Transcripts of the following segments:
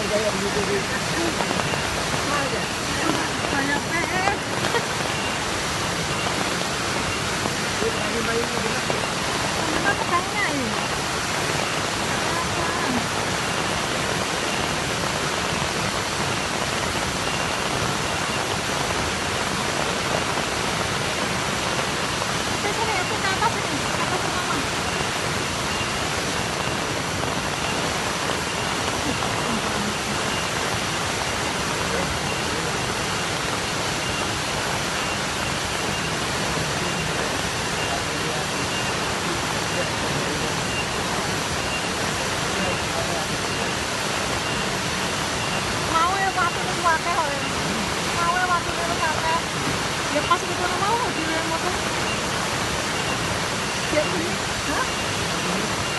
kayak gitu di. Banyak PR. Kenapa pegangnya ini? Sini, aku ke atas ini. Ke atas pertama. Mau ya waktu itu pakai oleh. Mau ya waktu itu pakai. Ya pas itu mau di motor. Ya ini, hah?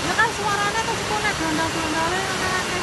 Ya kan suaranya tuh nek gelondang-gelondangnya